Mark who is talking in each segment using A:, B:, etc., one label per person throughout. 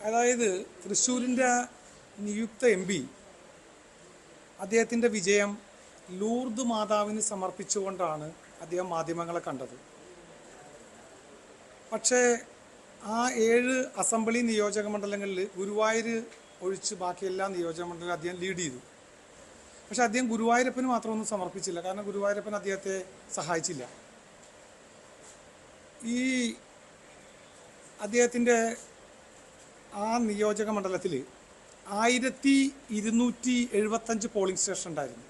A: അതായത് തൃശ്ശൂരിൻ്റെ നിയുക്ത M P അദ്ദേഹത്തിൻ്റെ വിജയം ലൂർദ് മാതാവിന് സമർപ്പിച്ചുകൊണ്ടാണ് അദ്ദേഹം മാധ്യമങ്ങളെ കണ്ടത്. പക്ഷേ ആ 7 അസംബ്ലി നിയോജക മണ്ഡലങ്ങളിൽ ഗുരുവായൂർ ഒഴിച്ച് ബാക്കി എല്ലാ നിയോജക മണ്ഡലങ്ങളും അദ്ദേഹം ലീഡ് ചെയ്തു. പക്ഷെ അദ്ദേഹം ഗുരുവായൂരപ്പന് മാത്രമൊന്നും സമർപ്പിച്ചില്ല. കാരണം ഗുരുവായൂരപ്പൻ അദ്ദേഹത്തെ സഹായിച്ചില്ല. ഈ അദ്ദേഹത്തിൻ്റെ ആ നിയോജക മണ്ഡലത്തിൽ 1275 പോളിംഗ് സ്റ്റേഷൻ ഉണ്ടായിരുന്നു.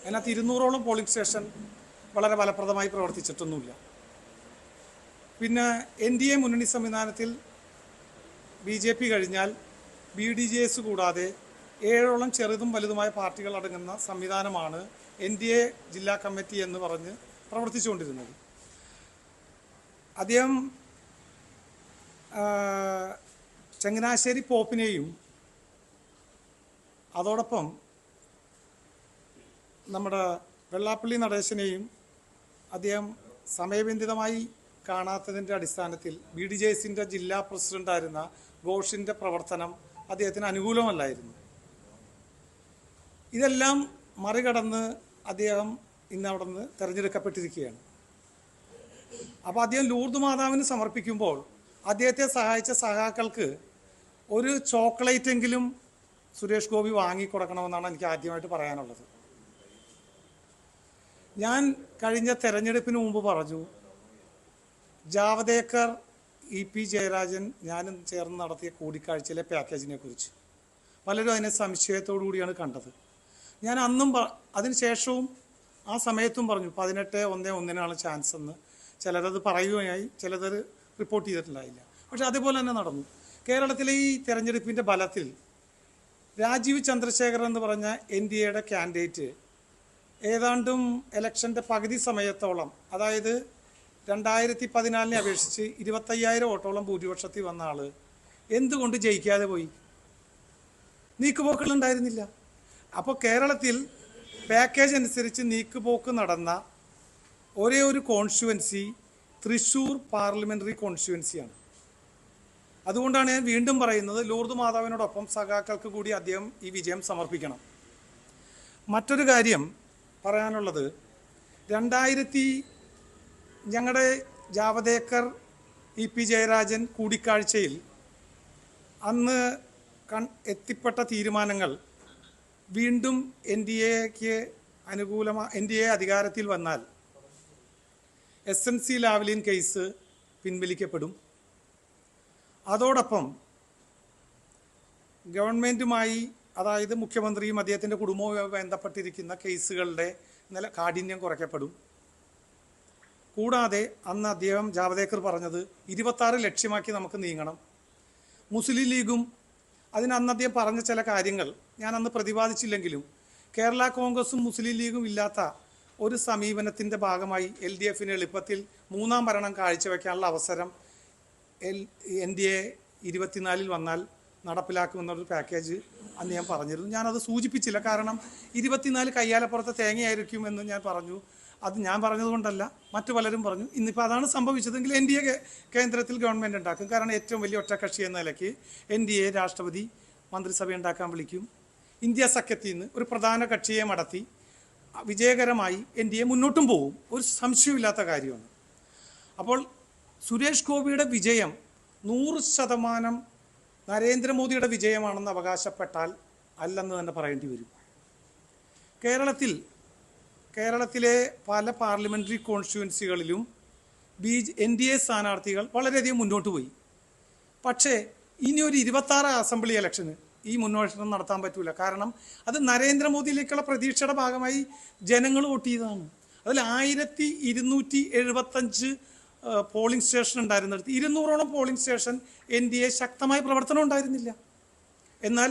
A: അതിനകത്ത് 200ഓളം പോളിംഗ് സ്റ്റേഷൻ വളരെ ഫലപ്രദമായി പ്രവർത്തിച്ചിട്ടൊന്നുമില്ല. പിന്നെ NDA മുന്നണി സംവിധാനത്തിൽ BJP കഴിഞ്ഞാൽ BDJS കൂടാതെ 7ഓളം ചെറുതും വലുതുമായ പാർട്ടികൾ അടങ്ങുന്ന സംവിധാനമാണ് NDA ജില്ലാ കമ്മിറ്റി എന്ന് പറഞ്ഞ് പ്രവർത്തിച്ചുകൊണ്ടിരുന്നത്. അദ്ദേഹം ചങ്ങനാശ്ശേരി പോപ്പിനെയും അതോടൊപ്പം നമ്മുടെ വെള്ളാപ്പള്ളി നടേശനെയും അദ്ദേഹം സമയബന്ധിതമായി കാണാത്തതിൻ്റെ അടിസ്ഥാനത്തിൽ BDJSൻ്റെ ജില്ലാ പ്രസിഡൻ്റായിരുന്ന ഘോഷിൻ്റെ പ്രവർത്തനം അദ്ദേഹത്തിന് അനുകൂലമല്ലായിരുന്നു. ഇതെല്ലാം മറികടന്ന് അദ്ദേഹം ഇന്ന് അവിടെ നിന്ന് തിരഞ്ഞെടുക്കപ്പെട്ടിരിക്കുകയാണ്. അപ്പോൾ അദ്ദേഹം ലൂർദ് മാതാവിന് സമർപ്പിക്കുമ്പോൾ അദ്ദേഹത്തെ സഹായിച്ച സഹാക്കൾക്ക് ഒരു ചോക്ലേറ്റെങ്കിലും സുരേഷ് ഗോപി വാങ്ങിക്കൊടുക്കണമെന്നാണ് എനിക്ക് ആദ്യമായിട്ട് പറയാനുള്ളത്. ഞാൻ കഴിഞ്ഞ തെരഞ്ഞെടുപ്പിന് മുമ്പ് പറഞ്ഞു, ജാവദേക്കർ EP ജയരാജൻ ഞാനും ചേർന്ന് നടത്തിയ കൂടിക്കാഴ്ചയിലെ പാക്കേജിനെ കുറിച്ച് പലരും അതിനെ സംശയത്തോടു കൂടിയാണ് കണ്ടത്. ഞാൻ അന്നും അതിനുശേഷവും ആ സമയത്തും പറഞ്ഞു 18/1 ചാൻസ് എന്ന്. ചിലരത് പറയുകയായി, ചിലത് റിപ്പോർട്ട് ചെയ്തിട്ടുണ്ടായില്ല. പക്ഷെ അതേപോലെ തന്നെ നടന്നു. കേരളത്തിലെ ഈ തെരഞ്ഞെടുപ്പിൻ്റെ ബലത്തിൽ രാജീവ് ചന്ദ്രശേഖരൻ എന്ന് പറഞ്ഞ NDAയുടെ കാൻഡിഡേറ്റ് ഏതാണ്ടും ഇലക്ഷൻ്റെ പകുതി സമയത്തോളം, അതായത് 2014 അപേക്ഷിച്ച് 25,000 വോട്ടോളം ഭൂരിപക്ഷത്തിൽ വന്ന ആൾ എന്തുകൊണ്ട് ജയിക്കാതെ പോയി? നീക്കുപോക്കുകളുണ്ടായിരുന്നില്ല. അപ്പോൾ കേരളത്തിൽ പാക്കേജ് അനുസരിച്ച് നീക്കുപോക്ക് നടന്ന ഒരേ ഒരു കോൺസ്റ്റുവൻസി തൃശ്ശൂർ പാർലമെൻ്ററി കോൺസ്റ്റുവൻസിയാണ്. അതുകൊണ്ടാണ് ഞാൻ വീണ്ടും പറയുന്നത്, ലൂർദ് മാതാവിനോടൊപ്പം സഖാക്കൾക്ക് കൂടി അദ്ദേഹം ഈ വിജയം സമർപ്പിക്കണം. മറ്റൊരു കാര്യം പറയാനുള്ളത്, ഞങ്ങളുടെ ജാവദേക്കർ EP ജയരാജൻ കൂടിക്കാഴ്ചയിൽ അന്ന് എത്തിപ്പെട്ട തീരുമാനങ്ങൾ വീണ്ടും NDAക്ക് NDA അധികാരത്തിൽ വന്നാൽ SNC ലാവ്ലിൻ കേസ് പിൻവലിക്കപ്പെടും. അതോടൊപ്പം ഗവൺമെൻറ്റുമായി, അതായത് മുഖ്യമന്ത്രിയും അദ്ദേഹത്തിൻ്റെ കുടുംബവുമായി ബന്ധപ്പെട്ടിരിക്കുന്ന കേസുകളുടെ കാഠിന്യം കുറയ്ക്കപ്പെടും. കൂടാതെ അന്ന് അദ്ദേഹം ജാവദേക്കർ പറഞ്ഞത് 26 ലക്ഷ്യമാക്കി നമുക്ക് നീങ്ങണം. മുസ്ലിം ലീഗും അന്ന് അദ്ദേഹം പറഞ്ഞ ചില കാര്യങ്ങൾ ഞാൻ അന്ന് പ്രതിപാദിച്ചില്ലെങ്കിലും കേരള കോൺഗ്രസും മുസ്ലിം ലീഗും ഇല്ലാത്ത ഒരു സമീപനത്തിൻ്റെ ഭാഗമായി LDFന് എളുപ്പത്തിൽ 3ാം ഭരണം കാഴ്ചവെക്കാനുള്ള അവസരം NDA 24 വന്നാൽ നടപ്പിലാക്കുമെന്നൊരു പാക്കേജ് അന്ന് ഞാൻ പറഞ്ഞിരുന്നു. ഞാനത് സൂചിപ്പിച്ചില്ല, കാരണം 24 കയ്യാലപ്പുറത്തെ തേങ്ങയായിരിക്കുമെന്ന് ഞാൻ പറഞ്ഞു. അത് ഞാൻ പറഞ്ഞതുകൊണ്ടല്ല, മറ്റു പലരും പറഞ്ഞു. ഇന്നിപ്പോൾ അതാണ് സംഭവിച്ചതെങ്കിൽ NDA കേന്ദ്രത്തിൽ ഗവൺമെൻറ് ഉണ്ടാക്കും. കാരണം ഏറ്റവും വലിയ ഒറ്റക്കക്ഷി എന്ന നിലയ്ക്ക് NDA രാഷ്ട്രപതി മന്ത്രിസഭ ഉണ്ടാക്കാൻ വിളിക്കും. ഇന്ത്യ സഖ്യത്തിൽ നിന്ന് ഒരു പ്രധാന കക്ഷിയെ മടത്തി വിജയകരമായി NDA മുന്നോട്ടും പോകും. ഒരു സംശയമില്ലാത്ത കാര്യമാണ്. അപ്പോൾ സുരേഷ് ഗോപിയുടെ വിജയം 100% നരേന്ദ്രമോദിയുടെ വിജയമാണെന്ന് അവകാശപ്പെട്ടാൽ അല്ലെന്ന് തന്നെ പറയേണ്ടി വരും. കേരളത്തിലെ പല പാർലമെൻ്ററി കോൺസ്റ്റിറ്റ്യുവൻസികളിലും NDA സ്ഥാനാർത്ഥികൾ വളരെയധികം മുന്നോട്ട് പോയി. പക്ഷേ ഇനി ഒരു 26 അസംബ്ലി ഇലക്ഷന് ഈ മുന്നോട്ടം നടത്താൻ പറ്റില്ല. കാരണം അത് നരേന്ദ്രമോദിയിലേക്കുള്ള പ്രതീക്ഷയുടെ ഭാഗമായി ജനങ്ങൾ വോട്ട് ചെയ്തതാണ്. അതിൽ 1275 പോളിംഗ് സ്റ്റേഷൻ ഉണ്ടായിരുന്നിടത്ത് 200ഓളം പോളിംഗ് സ്റ്റേഷൻ NDA ശക്തമായ പ്രവർത്തനം ഉണ്ടായിരുന്നില്ല. എന്നാൽ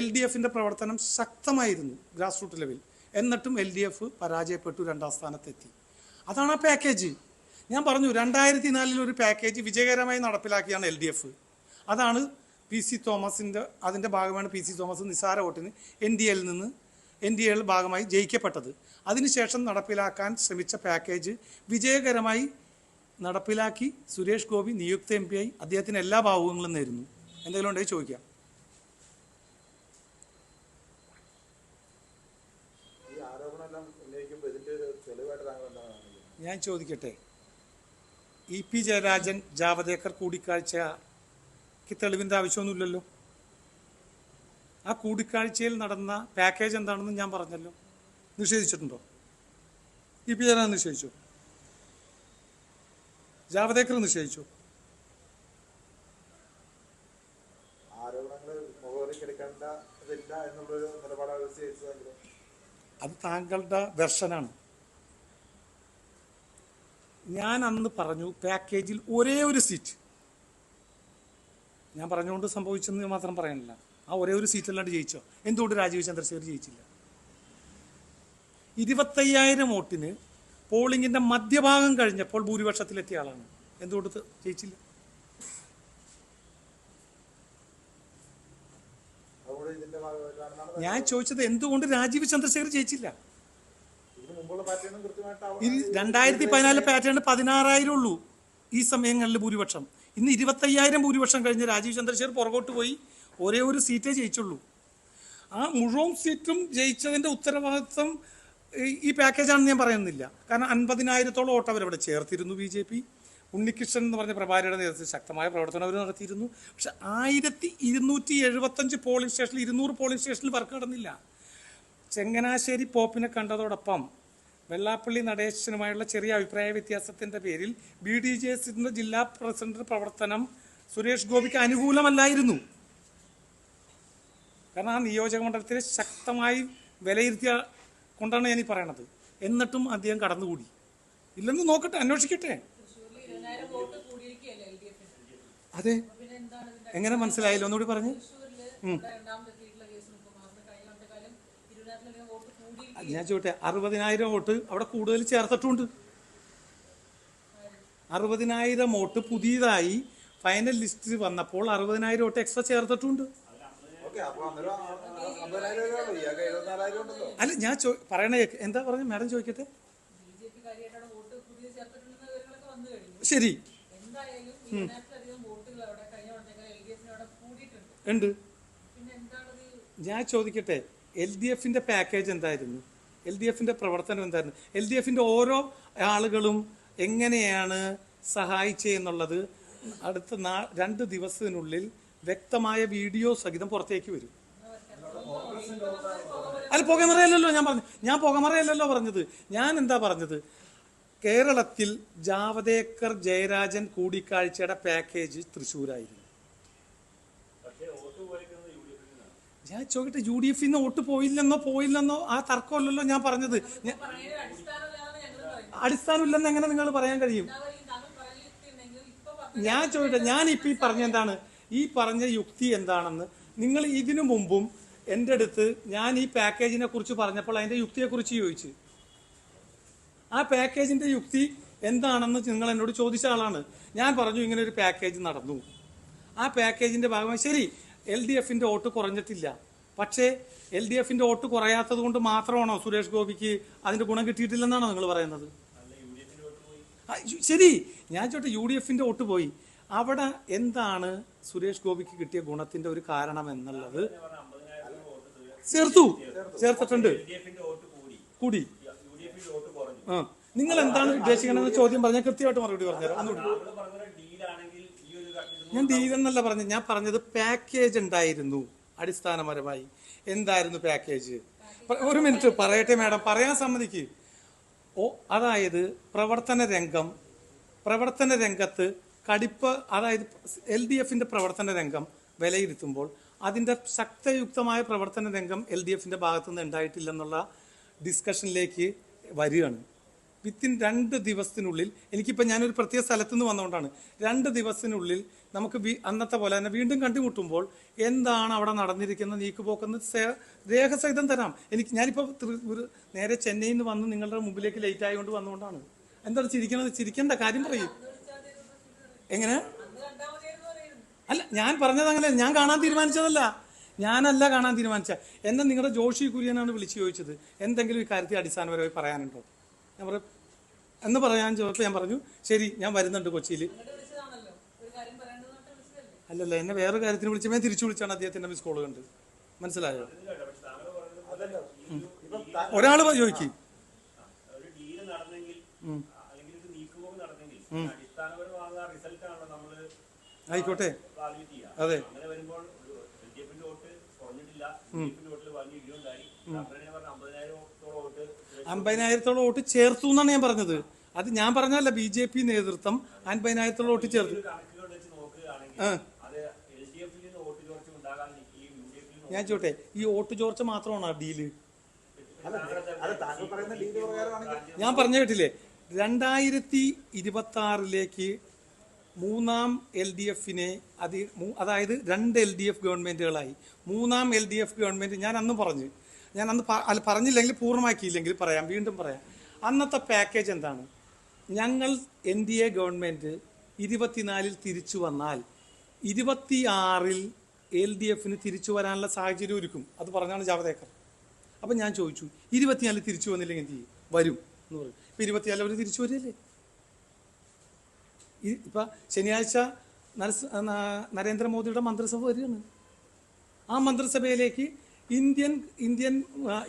A: LDFൻ്റെ പ്രവർത്തനം ശക്തമായിരുന്നു ഗ്രാസ് റൂട്ട് ലെവൽ. എന്നിട്ടും LDF പരാജയപ്പെട്ടു, 2ാം സ്ഥാനത്തെത്തി. അതാണ് ആ പാക്കേജ്. ഞാൻ പറഞ്ഞു 2004 ഒരു പാക്കേജ് വിജയകരമായി നടപ്പിലാക്കിയാണ് LDF. അതാണ് PC തോമസിൻ്റെ, അതിൻ്റെ ഭാഗമാണ് PC തോമസ് നിസ്സാര വോട്ടിന് NDAയിൽ ഭാഗമായി ജയിക്കപ്പെട്ടത്. അതിനുശേഷം നടപ്പിലാക്കാൻ ശ്രമിച്ച പാക്കേജ് വിജയകരമായി നടപ്പിലാക്കി സുരേഷ് ഗോപി നിയുക്ത MP ആയി. അദ്ദേഹത്തിന് എല്ലാ ഭാവുകങ്ങളും നേരുന്നു. എന്തെങ്കിലും ഉണ്ടെങ്കിൽ ചോദിക്കാം. ഞാൻ ചോദിക്കട്ടെ, ഇ പി ജയരാജൻ ജാവദേക്കർ കൂടിക്കാഴ്ചയ്ക്ക് തെളിവിൻ്റെ ആവശ്യമൊന്നുമില്ലല്ലോ. ആ കൂടിക്കാഴ്ചയിൽ നടന്ന പാക്കേജ് എന്താണെന്ന് ഞാൻ പറഞ്ഞല്ലോ. നിഷേധിച്ചിട്ടുണ്ടോ? ഇ പി ജയരാജൻ നിഷേധിച്ചു, ജാവദേക്കർ നിഷേധിച്ചു. അത് താങ്കളുടെ വെർഷനാണ്. ഞാൻ അന്ന് പറഞ്ഞു പാക്കേജിൽ ഒരേ ഒരു സീറ്റ്, ഞാൻ പറഞ്ഞുകൊണ്ട് സംഭവിച്ചെന്ന് മാത്രം പറയാനില്ല, ആ ഒരേ ഒരു സീറ്റല്ലാണ്ട് ജയിച്ചോ? എന്തുകൊണ്ട് രാജീവ് ചന്ദ്രശേഖർ ജയിച്ചില്ല? 25,000 വോട്ടിന് പോളിംഗിന്റെ മധ്യഭാഗം കഴിഞ്ഞപ്പോൾ ഭൂരിപക്ഷത്തിലെത്തിയ ആളാണ്. എന്തുകൊണ്ട് ജയിച്ചില്ല? ഞാൻ ചോദിച്ചത് എന്തുകൊണ്ട് രാജീവ് ചന്ദ്രശേഖർ ജയിച്ചില്ല? 2014 പാറ്റേൺ 16,000 ഉള്ളൂ ഈ സമയങ്ങളിൽ ഭൂരിപക്ഷം. ഇന്ന് 25,000 ഭൂരിപക്ഷം കഴിഞ്ഞ് രാജീവ് ചന്ദ്രശേഖർ പുറകോട്ട് പോയി, ഒരേ ഒരു സീറ്റേ ജയിച്ചുള്ളൂ. ആ മുഴുവൻ സീറ്റും ജയിച്ചതിൻ്റെ ഉത്തരവാദിത്വം ഈ പാക്കേജാണെന്ന് ഞാൻ പറയുന്നില്ല. കാരണം 50,000-ഓളം വോട്ട് അവരവിടെ ചേർത്തിരുന്നു. BJP ഉണ്ണികൃഷ്ണൻ എന്ന് പറഞ്ഞ പ്രഭാരിയുടെ നേതൃത്വത്തിൽ ശക്തമായ പ്രവർത്തനം അവർ നടത്തിയിരുന്നു. പക്ഷെ 1275 പോളിംഗ് സ്റ്റേഷനിൽ 200 പോളിംഗ് സ്റ്റേഷനിൽ വർക്ക് നടന്നില്ല. ചങ്ങനാശ്ശേരി പോപ്പിനെ കണ്ടതോടൊപ്പം വെള്ളാപ്പള്ളി നടേശനുമായുള്ള ചെറിയ അഭിപ്രായ വ്യത്യാസത്തിൻ്റെ പേരിൽ BDJസിൻ്റെ ജില്ലാ പ്രസിഡന്റ് പ്രവർത്തനം സുരേഷ് ഗോപിക്ക് അനുകൂലമല്ലായിരുന്നു. കാരണം ആ നിയോജക മണ്ഡലത്തിൽ ശക്തമായി വിലയിരുത്തിയ കൊണ്ടാണ് ഞാനീ പറയണത്. എന്നിട്ടും അദ്ദേഹം കടന്നുകൂടി. ഇല്ലെന്ന് നോക്കട്ടെ, അന്വേഷിക്കട്ടെ. അതെ, എങ്ങനെ മനസ്സിലായില്ല? ഒന്നുകൂടി പറഞ്ഞു. ഞാൻ ചോദിട്ടെ, 60,000 വോട്ട് അവിടെ കൂടുതൽ ചേർത്തിട്ടുണ്ട്. 60,000 വോട്ട് പുതിയതായി ഫൈനൽ ലിസ്റ്റിൽ വന്നപ്പോൾ 60,000 വോട്ട് എക്സ്ട്രാ ചേർത്തിട്ടുണ്ട്. അല്ല, ഞാൻ പറയണേ എന്താ പറഞ്ഞു മാഡം? ചോദിക്കട്ടെ. ശരി, ഉണ്ട്. ഞാൻ ചോദിക്കട്ടെ, LDFന്റെ പാക്കേജ് എന്തായിരുന്നു? LDFന്റെ പ്രവർത്തനം എന്തായിരുന്നു? LDFന്റെ ഓരോ ആളുകളും എങ്ങനെയാണ് സഹായിച്ചെന്നുള്ളത് അടുത്ത 2 ദിവസത്തിനുള്ളിൽ വ്യക്തമായ വീഡിയോ സഹിതം പുറത്തേക്ക് വരും. അല്ല, പുകമറയല്ലല്ലോ ഞാൻ പുകമറയല്ലല്ലോ പറഞ്ഞത്. ഞാൻ എന്താ പറഞ്ഞത്? കേരളത്തിൽ ജാവദേക്കർ ജയരാജൻ കൂടിക്കാഴ്ചയുടെ പാക്കേജ് തൃശ്ശൂരായിരുന്നു. ഞാൻ ചോദിക്കട്ടെ, UDFന്ന് വോട്ട് പോയില്ലെന്നോ ആ തർക്കമല്ലല്ലോ ഞാൻ പറഞ്ഞത്. അടിസ്ഥാനമില്ലെന്ന് എങ്ങനെ നിങ്ങൾ പറയാൻ കഴിയും? ഞാൻ ചോദിക്കട്ടെ, ഞാൻ ഇപ്പം ഈ പറഞ്ഞ എന്താണ്? ഈ പറഞ്ഞ യുക്തി എന്താണെന്ന് നിങ്ങൾ ഇതിനു മുമ്പും എൻ്റെ അടുത്ത് ഞാൻ ഈ പാക്കേജിനെ കുറിച്ച് പറഞ്ഞപ്പോൾ അതിൻ്റെ യുക്തിയെക്കുറിച്ച് ചോദിച്ചു. ആ പാക്കേജിൻ്റെ യുക്തി എന്താണെന്ന് നിങ്ങൾ എന്നോട് ചോദിച്ച ആളാണ്. ഞാൻ പറഞ്ഞു ഇങ്ങനെ ഒരു പാക്കേജ് നടന്നു. ആ പാക്കേജിൻ്റെ ഭാഗമായി ശരി, LDFന്റെ വോട്ട് കുറഞ്ഞിട്ടില്ല. പക്ഷേ LDFന്റെ വോട്ട് കുറയാത്തത് കൊണ്ട് മാത്രമാണോ സുരേഷ് ഗോപിക്ക് അതിൻ്റെ ഗുണം കിട്ടിയിട്ടില്ലെന്നാണോ നിങ്ങൾ പറയുന്നത്? ശരി, ഞാൻ ചോട്ടെ, UDFന്റെ വോട്ട് പോയി. അവിടെ എന്താണ് സുരേഷ് ഗോപിക്ക് കിട്ടിയ ഗുണത്തിന്റെ ഒരു കാരണം എന്നുള്ളത് ചേർത്തിട്ടുണ്ട്. കൂടി. നിങ്ങൾ എന്താണ് ഉദ്ദേശിക്കണമെന്ന് ചോദ്യം പറഞ്ഞാൽ കൃത്യമായിട്ട് മറുപടി പറഞ്ഞുതരാം. ഞാൻ ഡീലെന്നല്ല പറഞ്ഞത്, ഞാൻ പറഞ്ഞത് പാക്കേജ് ഉണ്ടായിരുന്നു. അടിസ്ഥാനപരമായി എന്തായിരുന്നു പാക്കേജ്? ഒരു മിനിറ്റ് പറയട്ടെ മാഡം, പറയാൻ സമ്മതിക്ക്. അതായത് പ്രവർത്തന രംഗത്ത് കടിപ്പ്, അതായത് LDFന്റെ പ്രവർത്തന രംഗം വിലയിരുത്തുമ്പോൾ അതിൻ്റെ ശക്തയുക്തമായ പ്രവർത്തന രംഗം LDFന്റെ ഭാഗത്തുനിന്ന് ഉണ്ടായിട്ടില്ലെന്നുള്ള ഡിസ്കഷനിലേക്ക് വരികയാണ്. വിത്തിൻ 2 ദിവസത്തിനുള്ളിൽ, എനിക്കിപ്പോൾ ഞാനൊരു പ്രത്യേക സ്ഥലത്തു നിന്ന് വന്നുകൊണ്ടാണ്, 2 ദിവസത്തിനുള്ളിൽ നമുക്ക് അന്നത്തെ പോലെ തന്നെ വീണ്ടും കണ്ടുമുട്ടുമ്പോൾ എന്താണ് അവിടെ നടന്നിരിക്കുന്ന നീക്കുപോക്കെന്ന് രേഖസഹിതം തരാം. ഞാനിപ്പോൾ നേരെ ചെന്നൈയിൽ നിന്ന് വന്ന് നിങ്ങളുടെ മുമ്പിലേക്ക് ലേറ്റ് ആയതുകൊണ്ട് വന്നുകൊണ്ടാണ്. എന്താണ് ചിരിക്കണത്? ചിരിക്കേണ്ട കാര്യം പറയും. എങ്ങനെ? അല്ല, ഞാൻ പറഞ്ഞത് അങ്ങനെ, ഞാൻ കാണാൻ തീരുമാനിച്ചതല്ല. ഞാനല്ല കാണാൻ തീരുമാനിച്ച. എന്നെ നിങ്ങളുടെ ജോഷി കുര്യനാണ് വിളിച്ചു ചോദിച്ചത് എന്തെങ്കിലും ഈ കാര്യത്തിൽ അടിസ്ഥാനപരമായി പറയാനുണ്ടോ. ഞാൻ പറയും എന്ന് പറയാൻ ചോദിച്ചപ്പോൾ ഞാൻ പറഞ്ഞു ശരി, ഞാൻ വരുന്നുണ്ട് കൊച്ചിയിൽ. അല്ലല്ല, എന്നെ വേറെ കാര്യത്തിന് വിളിച്ചപ്പോൾ തിരിച്ചു വിളിച്ചാണ് അദ്ദേഹത്തിന്റെ മിസ് കോള് കണ്ട്. മനസ്സിലായോ? ഒരാൾ ചോദിക്കും ആയിക്കോട്ടെ. അതെ, 50,000-ഓളം വോട്ട് ചേർത്തു എന്നാണ് ഞാൻ പറഞ്ഞത്. അത് ഞാൻ പറഞ്ഞല്ല, BJP നേതൃത്വം 50,000-ഓളം വോട്ട് ചേർത്തു. ഞാൻ ചോട്ടെ, ഈ വോട്ട് ചോർച്ച മാത്രമാണോ ഡീല്? ഞാൻ പറഞ്ഞു കേട്ടില്ലേ, 2026 മൂന്നാം LDF-നെ അതായത് 2 LDF ഗവൺമെന്റുകളായി. മൂന്നാം LDF ഗവൺമെന്റ് ഞാൻ അന്ന് പറഞ്ഞില്ലെങ്കിൽ പൂർണ്ണമാക്കിയില്ലെങ്കിൽ പറയാം, വീണ്ടും പറയാം. അന്നത്തെ പാക്കേജ് എന്താണ്? ഞങ്ങൾ NDA ഗവൺമെന്റ് 24 തിരിച്ചു വന്നാൽ 26 LDF-ന് തിരിച്ചു വരാനുള്ള സാഹചര്യം ഒരുക്കും. അത് പറഞ്ഞാണ് ജാവദേക്കർ. അപ്പം ഞാൻ ചോദിച്ചു, 24 തിരിച്ചു വന്നില്ലെങ്കിൽ എന്ത് ചെയ്യും? വരും എന്ന് പറയും. ഇപ്പം 24 അവർ തിരിച്ചു വരില്ലേ? ഇപ്പം ശനിയാഴ്ച നരേന്ദ്രമോദിയുടെ മന്ത്രിസഭ വരികയാണ്. ആ മന്ത്രിസഭയിലേക്ക്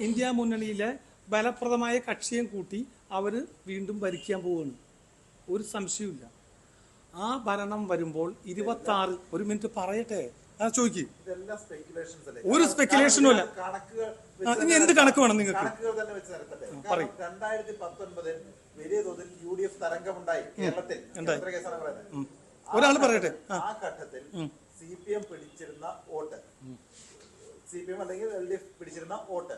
A: ഇന്ത്യ മുന്നണിയിലെ ഫലപ്രദമായ കക്ഷിയും കൂട്ടി അവർ വീണ്ടും ഭരിക്കാൻ പോവുകയാണ്. ഒരു സംശയമില്ല. ആ ഭരണം വരുമ്പോൾ 26 ഒരു മിനിറ്റ് പറയട്ടെ, ചോദിക്കും. ഒരു സ്പെക്കുലേഷനും ഇല്ല. ഇനി എന്ത് കണക്ക് വേണം നിങ്ങൾക്ക്?
B: 2019 വലിയ തോതിൽ UDF തരംഗമുണ്ടായി കേരളത്തിൽ.
A: ഒരാൾ പറയട്ടെ.
B: ആ ഘട്ടത്തിൽ CPM പിടിച്ചിരുന്ന വോട്ട്, CPM അല്ലെങ്കിൽ LDF പിടിച്ചിരുന്ന വോട്ട്,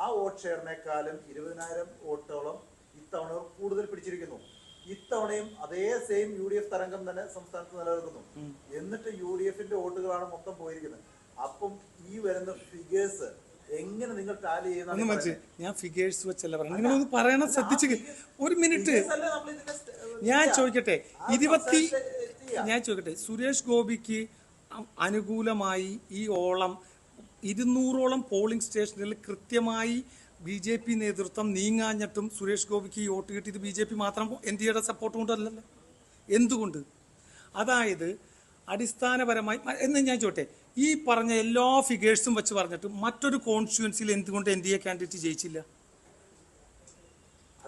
B: ആ വോട്ട് ഷെയറിനേക്കാളും 20,000 വോട്ടോളം ഇത്തവണ കൂടുതൽ പിടിച്ചിരിക്കുന്നു. ഇത്തവണയും അതേ സെയിം UDF തരംഗം തന്നെ സംസ്ഥാനത്ത് നിലനിൽക്കുന്നു. എന്നിട്ട് UDF-ന്റെ വോട്ടുകളാണ് മൊത്തം പോയിരിക്കുന്നത്. അപ്പം ഈ വരുന്ന ഫിഗേഴ്സ് എങ്ങനെ നിങ്ങൾ ടാലി ചെയ്യുന്ന?
A: ഞാൻ ഫിഗേഴ്സ് വെച്ചല്ല പറയുന്നത്, നിങ്ങളൊന്ന് പറയണം, ശ്രദ്ധിച്ച് ഒരു മിനിറ്റ്. ഞാൻ ചോദിക്കട്ടെ, സുരേഷ് ഗോപിക്ക് അനുകൂലമായി ഈ 200-ഓളം പോളിംഗ് സ്റ്റേഷനിൽ കൃത്യമായി BJP നേതൃത്വം നീങ്ങാഞ്ഞിട്ടും സുരേഷ് ഗോപിക്ക് ഈ വോട്ട് കിട്ടിയത് BJP മാത്രം NDAയുടെ സപ്പോർട്ട് കൊണ്ടല്ലല്ലോ. എന്തുകൊണ്ട്? അതായത് അടിസ്ഥാനപരമായി എന്ന് ഞാൻ ചോട്ടെ, ഈ പറഞ്ഞ എല്ലാ ഫിഗേഴ്സും വെച്ച് പറഞ്ഞിട്ട് മറ്റൊരു കോൺസ്റ്റിറ്റ്യുവൻസിയിൽ എന്തുകൊണ്ട് NDA കാൻഡിഡേറ്റ് ജയിച്ചില്ല?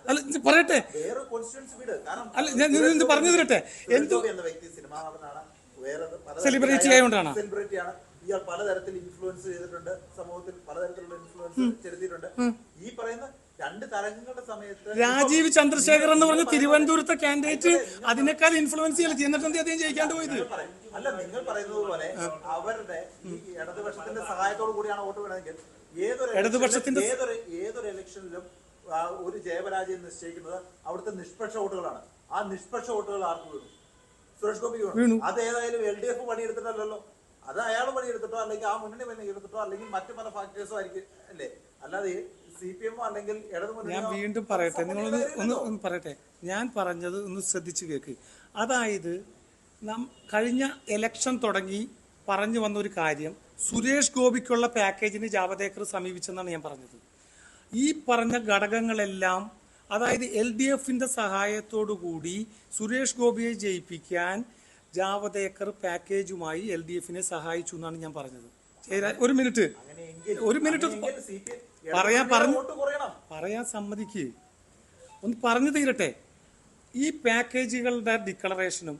A: അല്ല പറയട്ടെ, അല്ല ഞാൻ പറഞ്ഞു തരട്ടെ. സെലിബ്രിറ്റി ആയതുകൊണ്ടാണ്.
B: ഇയാൾ പലതരത്തിൽ ഇൻഫ്ലുവൻസ് ചെയ്തിട്ടുണ്ട്, സമൂഹത്തിൽ പലതരത്തിലുള്ള ഇൻഫ്ലുവൻസ് ചെലുത്തിയിട്ടുണ്ട്. ഈ പറയുന്ന 2 തരംഗങ്ങളുടെ സമയത്ത്
A: രാജീവ് ചന്ദ്രശേഖർ എന്ന് പറഞ്ഞ തിരുവനന്തപുരത്തെ കാൻഡിഡേറ്റ് അതിനേക്കാൾ ഇൻഫ്ലുവൻസ് ചെയ്യില്ല. എന്നിട്ട് അദ്ദേഹം ജയിക്കാണ്ട് പോയത്.
B: അല്ല, നിങ്ങൾ പറയുന്നത് പോലെ അവരുടെ ഈ ഇടതുപക്ഷത്തിന്റെ സഹായത്തോടു കൂടിയാണ് വോട്ട് വീണതെങ്കിൽ ഏതൊരു ഇലക്ഷനിലും ഒരു ജയപരാജയം നിശ്ചയിക്കുന്നത് അവിടുത്തെ നിഷ്പക്ഷ വോട്ടുകളാണ്. ആ നിഷ്പക്ഷ വോട്ടുകൾ ആർക്ക് വീണു? സുരേഷ് ഗോപി വീണു. അത് ഏതായാലും LDF പണിയെടുത്തിട്ടല്ലോ. അത് അയാൾ പണിയെടുത്തിട്ടോ അല്ലെങ്കിൽ ആ മുന്നണി പണിയെടുത്തിട്ടോ അല്ലെങ്കിൽ മറ്റു പല ഫാക്ടേഴ്സോ ആയിരിക്കും അല്ലേ? അല്ലാതെ CPM അല്ലെങ്കിൽ
A: ഞാൻ വീണ്ടും പറയട്ടെ, നിങ്ങളൊന്ന് പറയട്ടെ. ഞാൻ പറഞ്ഞത് ഒന്ന് ശ്രദ്ധിച്ചു കേൾക്ക്. അതായത് കഴിഞ്ഞ ഇലക്ഷൻ തുടങ്ങി പറഞ്ഞു വന്ന ഒരു കാര്യം, സുരേഷ് ഗോപിക്കുള്ള പാക്കേജിന് ജാവദേക്കർ സമീപിച്ചെന്നാണ് ഞാൻ പറഞ്ഞത്. ഈ പറഞ്ഞ ഘടകങ്ങളെല്ലാം, അതായത് LDF-ന്റെ സഹായത്തോടു കൂടി സുരേഷ് ഗോപിയെ ജയിപ്പിക്കാൻ ജാവദേക്കർ പാക്കേജുമായി LDF-നെ സഹായിച്ചു എന്നാണ് ഞാൻ പറഞ്ഞത്. ഒരു മിനിറ്റ് പറയാൻ സമ്മതിക്ക്, ഒന്ന് പറഞ്ഞു തീരട്ടെ. ഈ പാക്കേജുകളുടെ ഡിക്ലറേഷനും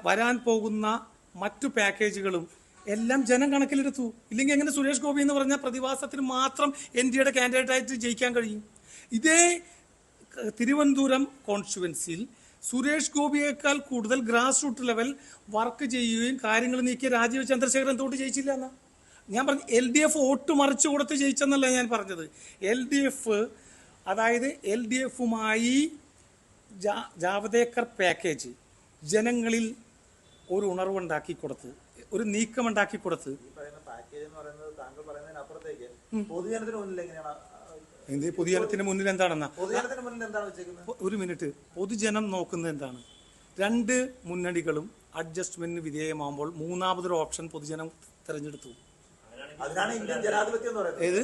A: വരാൻ പോകുന്ന മറ്റു പാക്കേജുകളും എല്ലാം ജനം കണക്കിലെടുത്തു. ഇല്ലെങ്കിൽ എങ്ങനെ സുരേഷ് ഗോപി എന്ന് പറഞ്ഞ പ്രതിഭാസത്തിന് മാത്രം NDAയുടെ കാൻഡിഡേറ്റായിട്ട് ജയിക്കാൻ കഴിയും? ഇതേ തിരുവനന്തപുരം കോൺസ്റ്റിറ്റ്യുവൻസിയിൽ സുരേഷ് ഗോപിയേക്കാൾ കൂടുതൽ ഗ്രാസ് റൂട്ട് ലെവൽ വർക്ക് ചെയ്യുകയും കാര്യങ്ങൾ നീക്കിയ രാജീവ് ചന്ദ്രശേഖരൻ എന്തുകൊണ്ട് ജയിച്ചില്ല എന്നാ ഞാൻ പറഞ്ഞു. LDF വോട്ട് മറിച്ചു കൊടുത്ത് ജയിച്ചെന്നല്ല ഞാൻ പറഞ്ഞത്. അതായത് LDF-മായി ജാവദേക്കർ പാക്കേജ് ജനങ്ങളിൽ ഒരു ഉണർവുണ്ടാക്കി കൊടുത്ത്, ഒരു നീക്കമുണ്ടാക്കി കൊടുത്ത്. പൊതുജനത്തിന് മുന്നിൽ എന്താണെന്നാ? ഒരു മിനിറ്റ്. പൊതുജനം നോക്കുന്നത് എന്താണ്? 2 മുന്നണികളും അഡ്ജസ്റ്റ്മെന്റിന് വിധേയമാകുമ്പോൾ മൂന്നാമതൊരു ഓപ്ഷൻ പൊതുജനം തെരഞ്ഞെടുത്തു. ഏത്?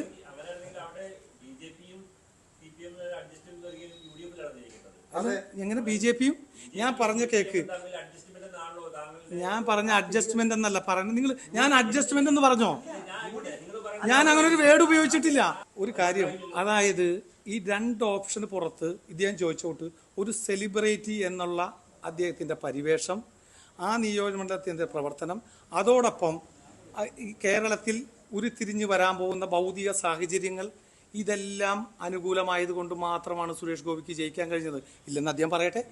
A: എങ്ങനെ BJP-യും? ഞാൻ പറഞ്ഞ കേക്ക് ഞാൻ പറഞ്ഞ അഡ്ജസ്റ്റ്മെന്റ് എന്നല്ല പറയുന്നത്. നിങ്ങൾ ഞാൻ അഡ്ജസ്റ്റ്മെന്റ് എന്ന് പറഞ്ഞോ? ഞാൻ അങ്ങനെ ഒരു വേർഡ് ഉപയോഗിച്ചിട്ടില്ല. ഒരു കാര്യം, അതായത് ഈ 2 ഓപ്ഷന് പുറത്ത് ഇദ്ദേഹം ചോദിച്ചോട്ട് ഒരു സെലിബ്രിറ്റി എന്നുള്ള അദ്ദേഹത്തിന്റെ പരിവേഷം, ആ നിയോജകമണ്ഡലത്തിന്റെ പ്രവർത്തനം, അതോടൊപ്പം ഈ കേരളത്തിൽ ഉരുത്തിരിഞ്ഞു വരാൻ പോകുന്ന ഭൗതിക സാഹചര്യങ്ങൾ, ഇതെല്ലാം അനുകൂലമായത് കൊണ്ട് മാത്രമാണ് സുരേഷ് ഗോപിക്ക് ജയിക്കാൻ കഴിഞ്ഞത്. ഇല്ലെന്ന് അദ്ദേഹം പറയട്ടെ.